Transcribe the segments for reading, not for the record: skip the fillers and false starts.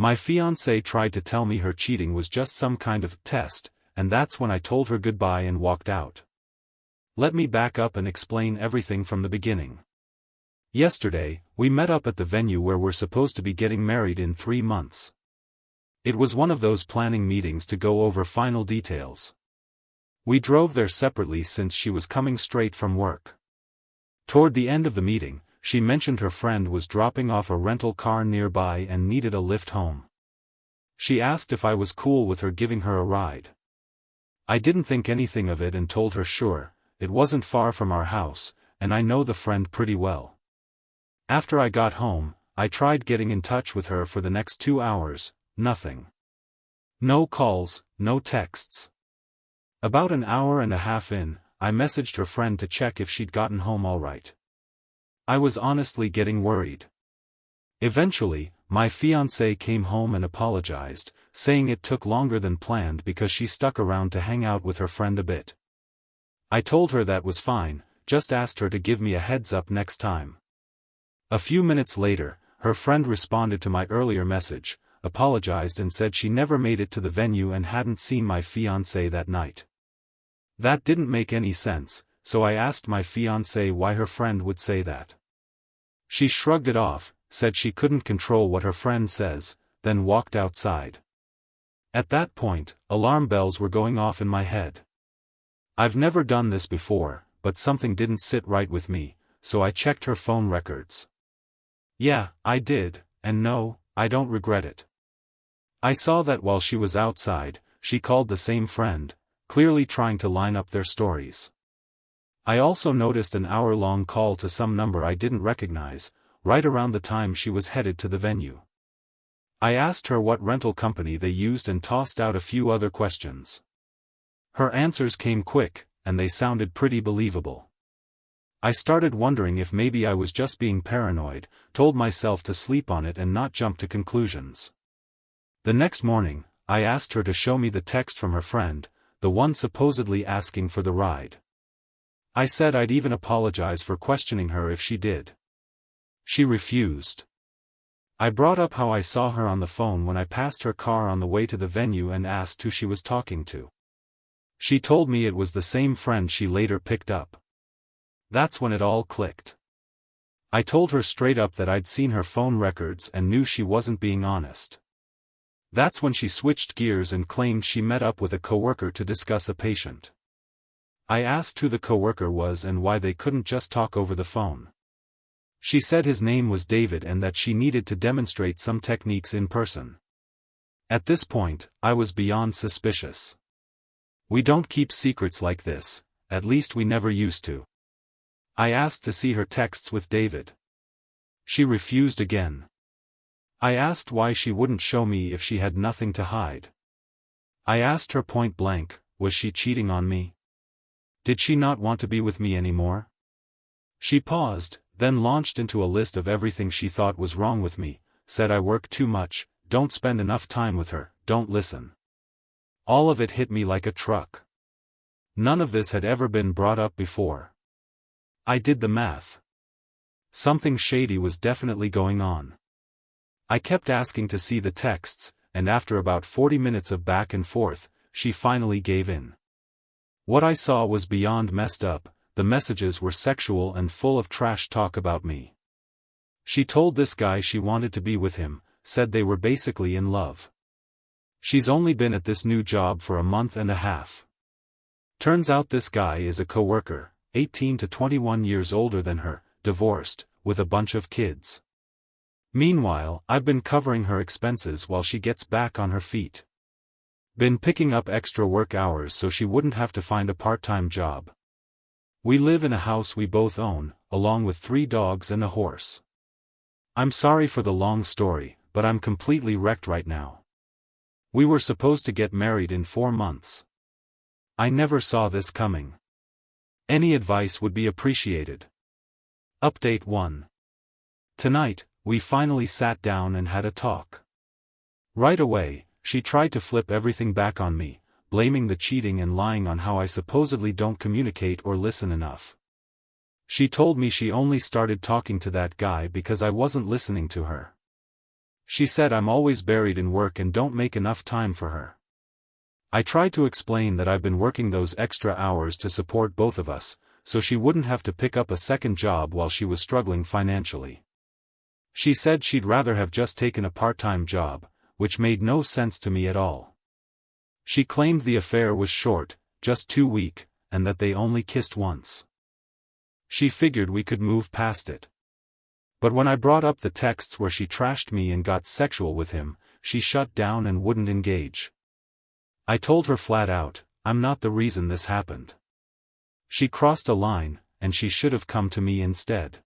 My fiancée tried to tell me her cheating was just some kind of test, and that's when I told her goodbye and walked out. Let me back up and explain everything from the beginning. Yesterday, we met up at the venue where we're supposed to be getting married in 3 months. It was one of those planning meetings to go over final details. We drove there separately since she was coming straight from work. Toward the end of the meeting, she mentioned her friend was dropping off a rental car nearby and needed a lift home. She asked if I was cool with her giving her a ride. I didn't think anything of it and told her sure, it wasn't far from our house, and I know the friend pretty well. After I got home, I tried getting in touch with her for the next 2 hours, nothing. No calls, no texts. About an hour and a half in, I messaged her friend to check if she'd gotten home all right. I was honestly getting worried. Eventually, my fiancée came home and apologized, saying it took longer than planned because she stuck around to hang out with her friend a bit. I told her that was fine, just asked her to give me a heads up next time. A few minutes later, her friend responded to my earlier message, apologized and said she never made it to the venue and hadn't seen my fiancé that night. That didn't make any sense, so I asked my fiancée why her friend would say that. She shrugged it off, said she couldn't control what her friend says, then walked outside. At that point, alarm bells were going off in my head. I've never done this before, but something didn't sit right with me, so I checked her phone records. Yeah, I did, and no, I don't regret it. I saw that while she was outside, she called the same friend, clearly trying to line up their stories. I also noticed an hour-long call to some number I didn't recognize, right around the time she was headed to the venue. I asked her what rental company they used and tossed out a few other questions. Her answers came quick, and they sounded pretty believable. I started wondering if maybe I was just being paranoid, told myself to sleep on it and not jump to conclusions. The next morning, I asked her to show me the text from her friend, the one supposedly asking for the ride. I said I'd even apologize for questioning her if she did. She refused. I brought up how I saw her on the phone when I passed her car on the way to the venue and asked who she was talking to. She told me it was the same friend she later picked up. That's when it all clicked. I told her straight up that I'd seen her phone records and knew she wasn't being honest. That's when she switched gears and claimed she met up with a coworker to discuss a patient. I asked who the coworker was and why they couldn't just talk over the phone. She said his name was David and that she needed to demonstrate some techniques in person. At this point, I was beyond suspicious. We don't keep secrets like this, at least we never used to. I asked to see her texts with David. She refused again. I asked why she wouldn't show me if she had nothing to hide. I asked her point blank, was she cheating on me? Did she not want to be with me anymore? She paused, then launched into a list of everything she thought was wrong with me, said I work too much, don't spend enough time with her, don't listen. All of it hit me like a truck. None of this had ever been brought up before. I did the math. Something shady was definitely going on. I kept asking to see the texts, and after about 40 minutes of back and forth, she finally gave in. What I saw was beyond messed up. The messages were sexual and full of trash talk about me. She told this guy she wanted to be with him, said they were basically in love. She's only been at this new job for a month and a half. Turns out this guy is a coworker, 18 to 21 years older than her, divorced, with a bunch of kids. Meanwhile, I've been covering her expenses while she gets back on her feet. Been picking up extra work hours so she wouldn't have to find a part-time job. We live in a house we both own, along with 3 dogs and a horse. I'm sorry for the long story, but I'm completely wrecked right now. We were supposed to get married in 4 months. I never saw this coming. Any advice would be appreciated. Update 1. Tonight, we finally sat down and had a talk. Right away, she tried to flip everything back on me, blaming the cheating and lying on how I supposedly don't communicate or listen enough. She told me she only started talking to that guy because I wasn't listening to her. She said I'm always buried in work and don't make enough time for her. I tried to explain that I've been working those extra hours to support both of us, so she wouldn't have to pick up a second job while she was struggling financially. She said she'd rather have just taken a part-time job, which made no sense to me at all. She claimed the affair was short, just 2 weeks, and that they only kissed once. She figured we could move past it. But when I brought up the texts where she trashed me and got sexual with him, she shut down and wouldn't engage. I told her flat out, I'm not the reason this happened. She crossed a line, and she should have come to me instead.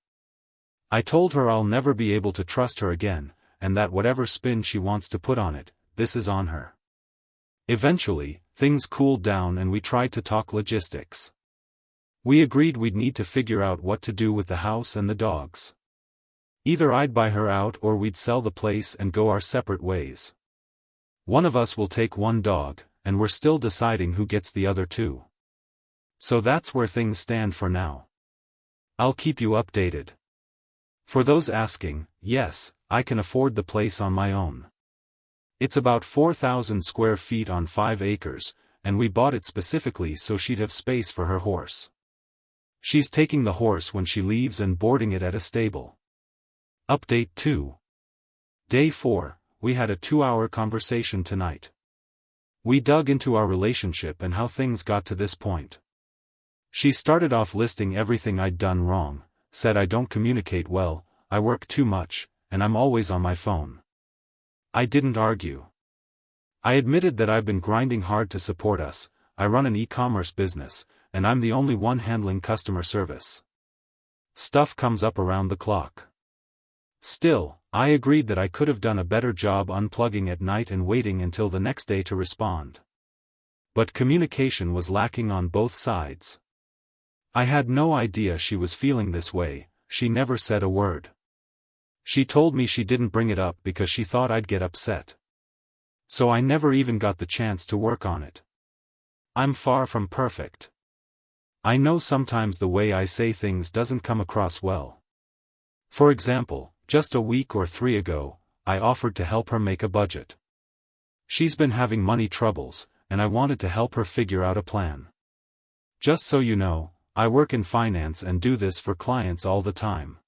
I told her I'll never be able to trust her again, and that whatever spin she wants to put on it, this is on her. Eventually, things cooled down and we tried to talk logistics. We agreed we'd need to figure out what to do with the house and the dogs. Either I'd buy her out or we'd sell the place and go our separate ways. One of us will take one dog, and we're still deciding who gets the other two. So that's where things stand for now. I'll keep you updated. For those asking, yes, I can afford the place on my own. It's about 4,000 square feet on 5 acres, and we bought it specifically so she'd have space for her horse. She's taking the horse when she leaves and boarding it at a stable. Update 2. Day 4, we had a 2-hour conversation tonight. We dug into our relationship and how things got to this point. She started off listing everything I'd done wrong, said I don't communicate well, I work too much, and I'm always on my phone. I didn't argue. I admitted that I've been grinding hard to support us. I run an e-commerce business, and I'm the only one handling customer service. Stuff comes up around the clock. Still, I agreed that I could have done a better job unplugging at night and waiting until the next day to respond. But communication was lacking on both sides. I had no idea she was feeling this way, she never said a word. She told me she didn't bring it up because she thought I'd get upset. So I never even got the chance to work on it. I'm far from perfect. I know sometimes the way I say things doesn't come across well. For example, just a week or 3 ago, I offered to help her make a budget. She's been having money troubles, and I wanted to help her figure out a plan. Just so you know, I work in finance and do this for clients all the time.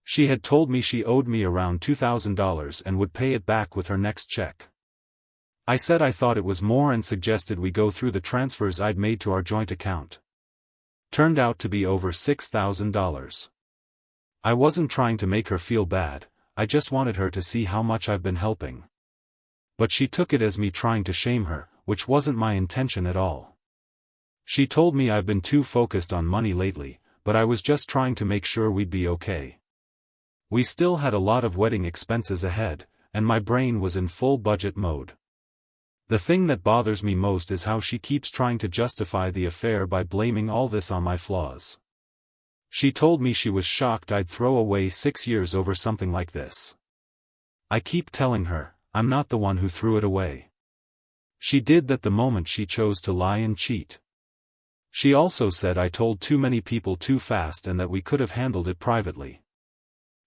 She had told me she owed me around $2,000 and would pay it back with her next check. I said I thought it was more and suggested we go through the transfers I'd made to our joint account. Turned out to be over $6,000. I wasn't trying to make her feel bad, I just wanted her to see how much I've been helping. But she took it as me trying to shame her, which wasn't my intention at all. She told me I've been too focused on money lately, but I was just trying to make sure we'd be okay. We still had a lot of wedding expenses ahead, and my brain was in full budget mode. The thing that bothers me most is how she keeps trying to justify the affair by blaming all this on my flaws. She told me she was shocked I'd throw away 6 years over something like this. I keep telling her, I'm not the one who threw it away. She did that the moment she chose to lie and cheat. She also said I told too many people too fast and that we could have handled it privately.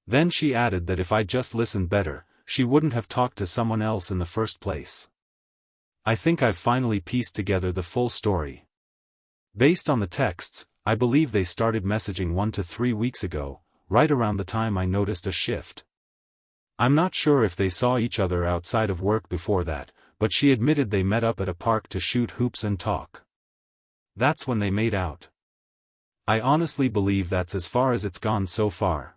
Then she added that if I'd just listened better, she wouldn't have talked to someone else in the first place. I think I've finally pieced together the full story. Based on the texts, I believe they started messaging 1 to 3 weeks ago, right around the time I noticed a shift. I'm not sure if they saw each other outside of work before that, but she admitted they met up at a park to shoot hoops and talk. That's when they made out. I honestly believe that's as far as it's gone so far.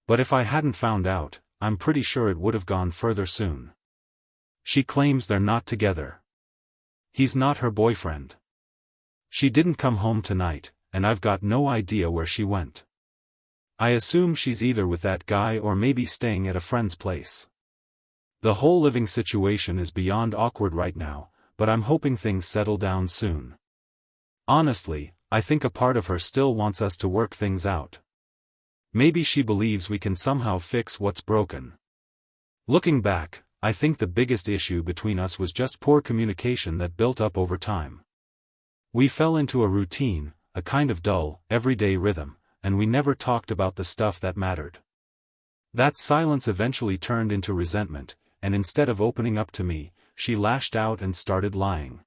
But if I hadn't found out, I'm pretty sure it would have gone further soon. She claims they're not together. He's not her boyfriend. She didn't come home tonight, and I've got no idea where she went. I assume she's either with that guy or maybe staying at a friend's place. The whole living situation is beyond awkward right now, but I'm hoping things settle down soon. Honestly, I think a part of her still wants us to work things out. Maybe she believes we can somehow fix what's broken. Looking back, I think the biggest issue between us was just poor communication that built up over time. We fell into a routine, a kind of dull, everyday rhythm, and we never talked about the stuff that mattered. That silence eventually turned into resentment, and instead of opening up to me, she lashed out and started lying.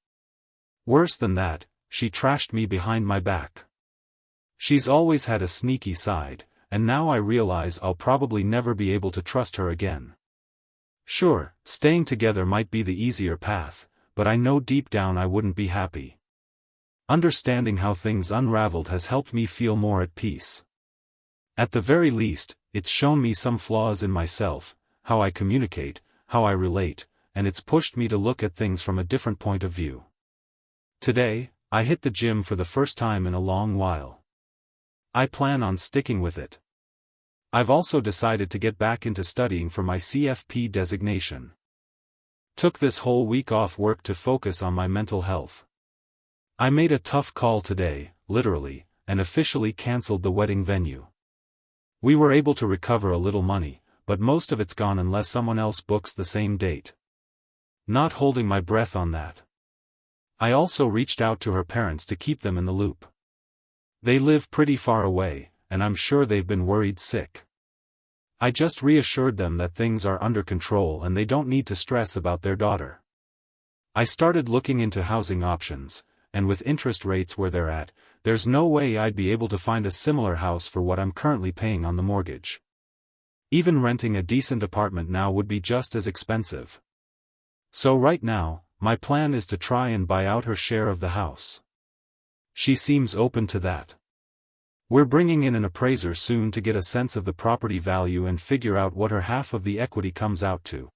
Worse than that, she trashed me behind my back. She's always had a sneaky side, and now I realize I'll probably never be able to trust her again. Sure, staying together might be the easier path, but I know deep down I wouldn't be happy. Understanding how things unraveled has helped me feel more at peace. At the very least, it's shown me some flaws in myself, how I communicate, how I relate, and it's pushed me to look at things from a different point of view. Today, I hit the gym for the first time in a long while. I plan on sticking with it. I've also decided to get back into studying for my CFP designation. Took this whole week off work to focus on my mental health. I made a tough call today, literally, and officially cancelled the wedding venue. We were able to recover a little money, but most of it's gone unless someone else books the same date. Not holding my breath on that. I also reached out to her parents to keep them in the loop. They live pretty far away, and I'm sure they've been worried sick. I just reassured them that things are under control and they don't need to stress about their daughter. I started looking into housing options, and with interest rates where they're at, there's no way I'd be able to find a similar house for what I'm currently paying on the mortgage. Even renting a decent apartment now would be just as expensive. So right now, my plan is to try and buy out her share of the house. She seems open to that. We're bringing in an appraiser soon to get a sense of the property value and figure out what her half of the equity comes out to.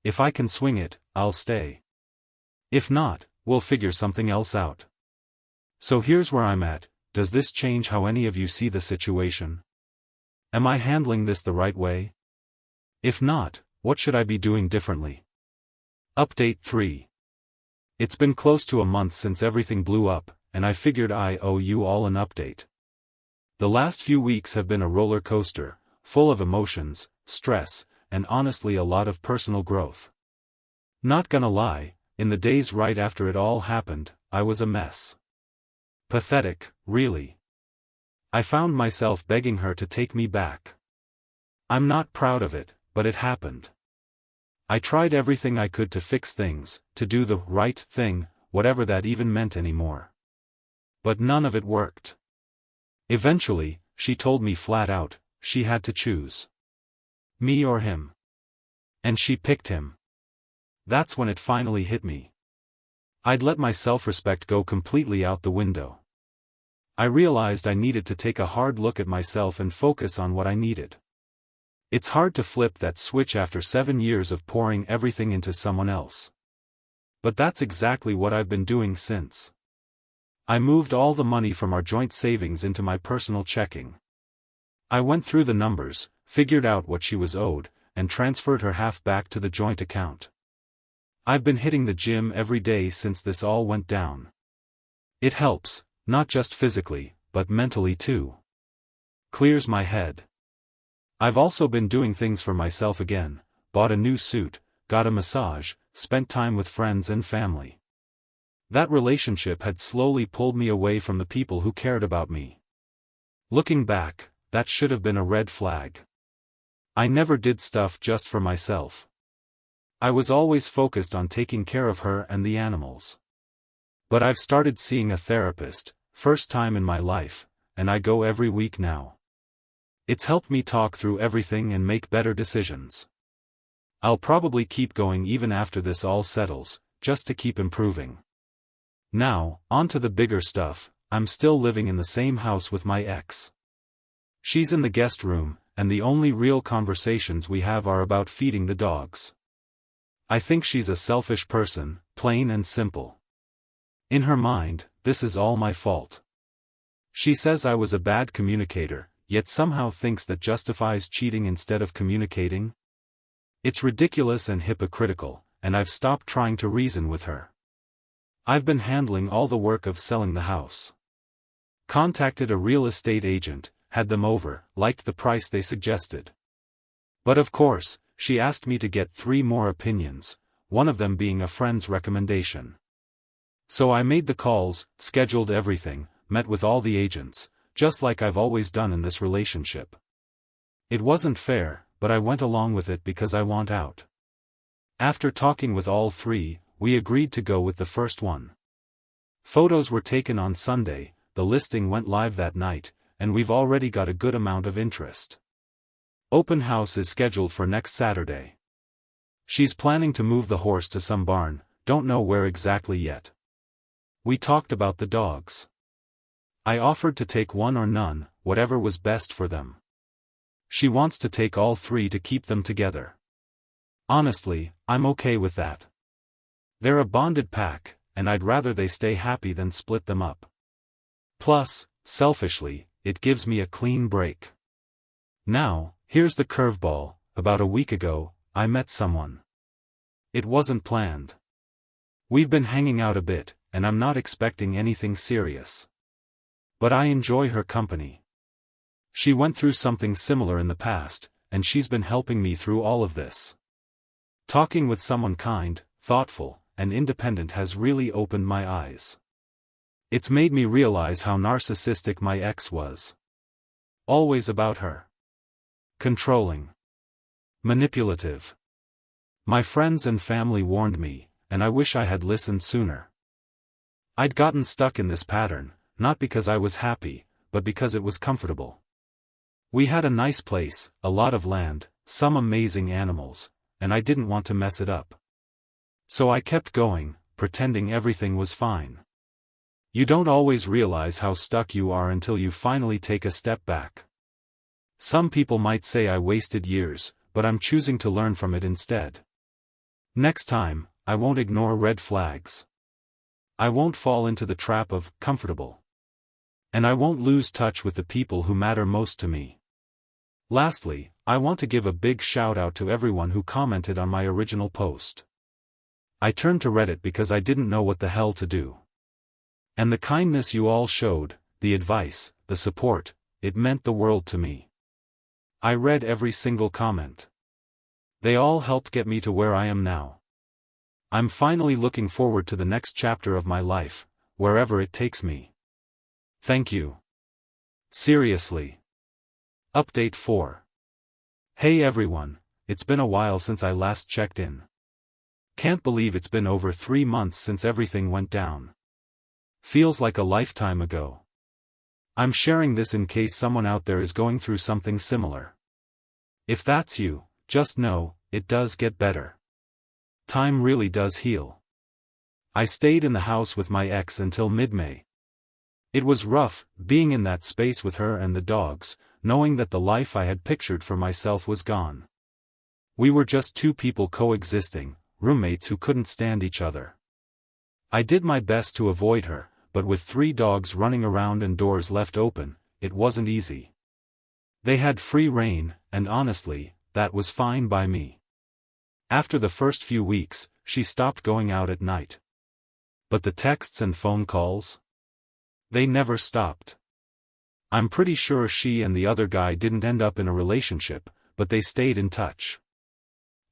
If I can swing it, I'll stay. If not, we'll figure something else out. So here's where I'm at. Does this change how any of you see the situation? Am I handling this the right way? If not, what should I be doing differently? Update 3. It's been close to a month since everything blew up, and I figured I owe you all an update. The last few weeks have been a roller coaster, full of emotions, stress, and honestly a lot of personal growth. Not gonna lie, in the days right after it all happened, I was a mess. Pathetic, really. I found myself begging her to take me back. I'm not proud of it, but it happened. I tried everything I could to fix things, to do the right thing, whatever that even meant anymore. But none of it worked. Eventually, she told me flat out, she had to choose. Me or him. And she picked him. That's when it finally hit me. I'd let my self-respect go completely out the window. I realized I needed to take a hard look at myself and focus on what I needed. It's hard to flip that switch after 7 years of pouring everything into someone else. But that's exactly what I've been doing since. I moved all the money from our joint savings into my personal checking. I went through the numbers, figured out what she was owed, and transferred her half back to the joint account. I've been hitting the gym every day since this all went down. It helps, not just physically, but mentally too. Clears my head. I've also been doing things for myself again, bought a new suit, got a massage, spent time with friends and family. That relationship had slowly pulled me away from the people who cared about me. Looking back, that should have been a red flag. I never did stuff just for myself. I was always focused on taking care of her and the animals. But I've started seeing a therapist, first time in my life, and I go every week now. It's helped me talk through everything and make better decisions. I'll probably keep going even after this all settles, just to keep improving. Now, on to the bigger stuff. I'm still living in the same house with my ex. She's in the guest room, and the only real conversations we have are about feeding the dogs. I think she's a selfish person, plain and simple. In her mind, this is all my fault. She says I was a bad communicator, yet somehow thinks that justifies cheating instead of communicating. It's ridiculous and hypocritical, and I've stopped trying to reason with her. I've been handling all the work of selling the house. Contacted a real estate agent, had them over, liked the price they suggested. But of course, she asked me to get 3 more opinions, one of them being a friend's recommendation. So I made the calls, scheduled everything, met with all the agents, just like I've always done in this relationship. It wasn't fair, but I went along with it because I want out. After talking with all three, we agreed to go with the first one. Photos were taken on Sunday, the listing went live that night, and we've already got a good amount of interest. Open house is scheduled for next Saturday. She's planning to move the horse to some barn, don't know where exactly yet. We talked about the dogs. I offered to take one or none, whatever was best for them. She wants to take all three to keep them together. Honestly, I'm okay with that. They're a bonded pack, and I'd rather they stay happy than split them up. Plus, selfishly, it gives me a clean break. Now, here's the curveball. About a week ago, I met someone. It wasn't planned. We've been hanging out a bit, and I'm not expecting anything serious. But I enjoy her company. She went through something similar in the past, and she's been helping me through all of this. Talking with someone kind, thoughtful, and independent has really opened my eyes. It's made me realize how narcissistic my ex was. Always about her. Controlling. Manipulative. My friends and family warned me, and I wish I had listened sooner. I'd gotten stuck in this pattern, not because I was happy, but because it was comfortable. We had a nice place, a lot of land, some amazing animals, and I didn't want to mess it up. So I kept going, pretending everything was fine. You don't always realize how stuck you are until you finally take a step back. Some people might say I wasted years, but I'm choosing to learn from it instead. Next time, I won't ignore red flags. I won't fall into the trap of comfortable. And I won't lose touch with the people who matter most to me. Lastly, I want to give a big shout out to everyone who commented on my original post. I turned to Reddit because I didn't know what the hell to do. And the kindness you all showed, the advice, the support, it meant the world to me. I read every single comment. They all helped get me to where I am now. I'm finally looking forward to the next chapter of my life, wherever it takes me. Thank you. Seriously. Update 4. Hey everyone, it's been a while since I last checked in. Can't believe it's been over 3 months since everything went down. Feels like a lifetime ago. I'm sharing this in case someone out there is going through something similar. If that's you, just know, it does get better. Time really does heal. I stayed in the house with my ex until mid-May. It was rough, being in that space with her and the dogs, knowing that the life I had pictured for myself was gone. We were just two people coexisting, roommates who couldn't stand each other. I did my best to avoid her, but with 3 dogs running around and doors left open, it wasn't easy. They had free rein, and honestly, that was fine by me. After the first few weeks, she stopped going out at night. But the texts and phone calls? They never stopped. I'm pretty sure she and the other guy didn't end up in a relationship, but they stayed in touch.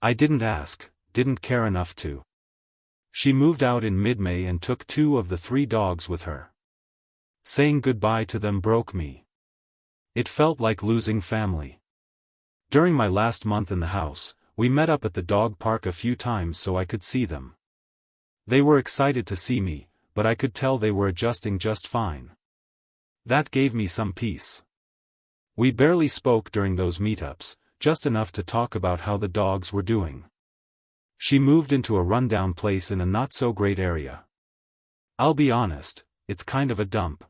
I didn't ask, didn't care enough to. She moved out in mid-May and took 2 of the 3 dogs with her. Saying goodbye to them broke me. It felt like losing family. During my last month in the house, we met up at the dog park a few times so I could see them. They were excited to see me, but I could tell they were adjusting just fine. That gave me some peace. We barely spoke during those meetups, just enough to talk about how the dogs were doing. She moved into a rundown place in a not-so-great area. I'll be honest, it's kind of a dump.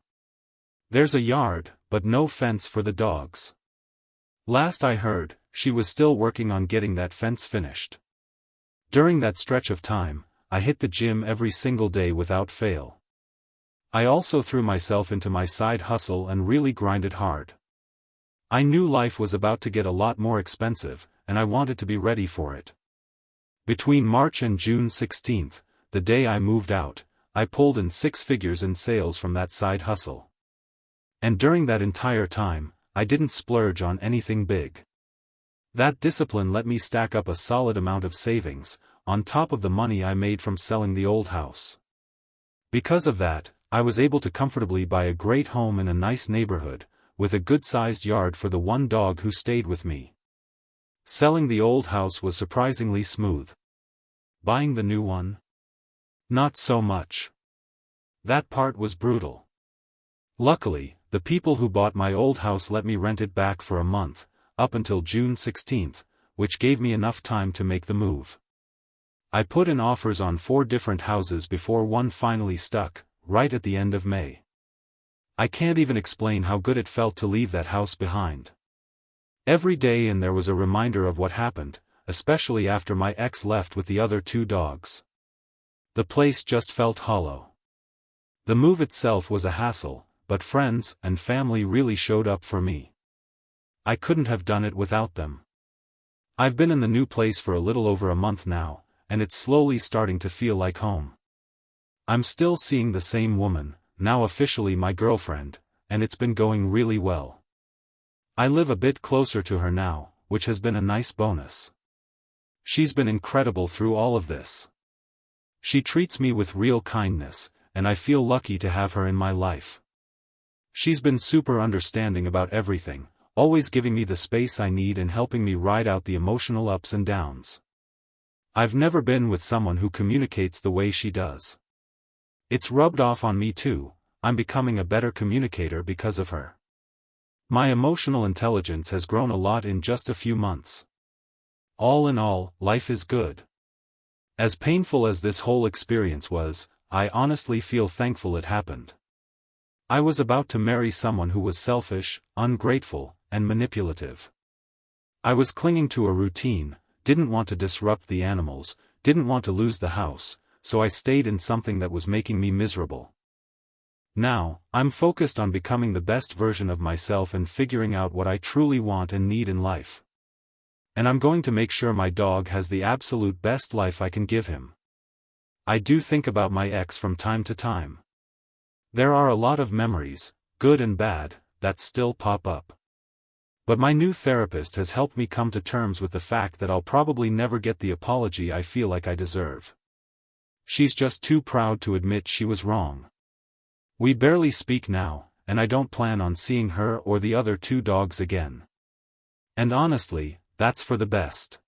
There's a yard, but no fence for the dogs. Last I heard, she was still working on getting that fence finished. During that stretch of time, I hit the gym every single day without fail. I also threw myself into my side hustle and really grinded hard. I knew life was about to get a lot more expensive, and I wanted to be ready for it. Between March and June 16th, the day I moved out, I pulled in 6 figures in sales from that side hustle. And during that entire time, I didn't splurge on anything big. That discipline let me stack up a solid amount of savings, on top of the money I made from selling the old house. Because of that, I was able to comfortably buy a great home in a nice neighborhood, with a good-sized yard for the one dog who stayed with me. Selling the old house was surprisingly smooth. Buying the new one? Not so much. That part was brutal. Luckily, the people who bought my old house let me rent it back for a month, up until June 16th, which gave me enough time to make the move. I put in offers on 4 different houses before one finally stuck, right at the end of May. I can't even explain how good it felt to leave that house behind. Every day in there was a reminder of what happened, especially after my ex left with the other 2 dogs. The place just felt hollow. The move itself was a hassle, but friends and family really showed up for me. I couldn't have done it without them. I've been in the new place for a little over a month now, and it's slowly starting to feel like home. I'm still seeing the same woman, now officially my girlfriend, and it's been going really well. I live a bit closer to her now, which has been a nice bonus. She's been incredible through all of this. She treats me with real kindness, and I feel lucky to have her in my life. She's been super understanding about everything, always giving me the space I need and helping me ride out the emotional ups and downs. I've never been with someone who communicates the way she does. It's rubbed off on me too. I'm becoming a better communicator because of her. My emotional intelligence has grown a lot in just a few months. All in all, life is good. As painful as this whole experience was, I honestly feel thankful it happened. I was about to marry someone who was selfish, ungrateful, and manipulative. I was clinging to a routine, didn't want to disrupt the animals, didn't want to lose the house, so I stayed in something that was making me miserable. Now, I'm focused on becoming the best version of myself and figuring out what I truly want and need in life. And I'm going to make sure my dog has the absolute best life I can give him. I do think about my ex from time to time. There are a lot of memories, good and bad, that still pop up. But my new therapist has helped me come to terms with the fact that I'll probably never get the apology I feel like I deserve. She's just too proud to admit she was wrong. We barely speak now, and I don't plan on seeing her or the other 2 dogs again. And honestly, that's for the best.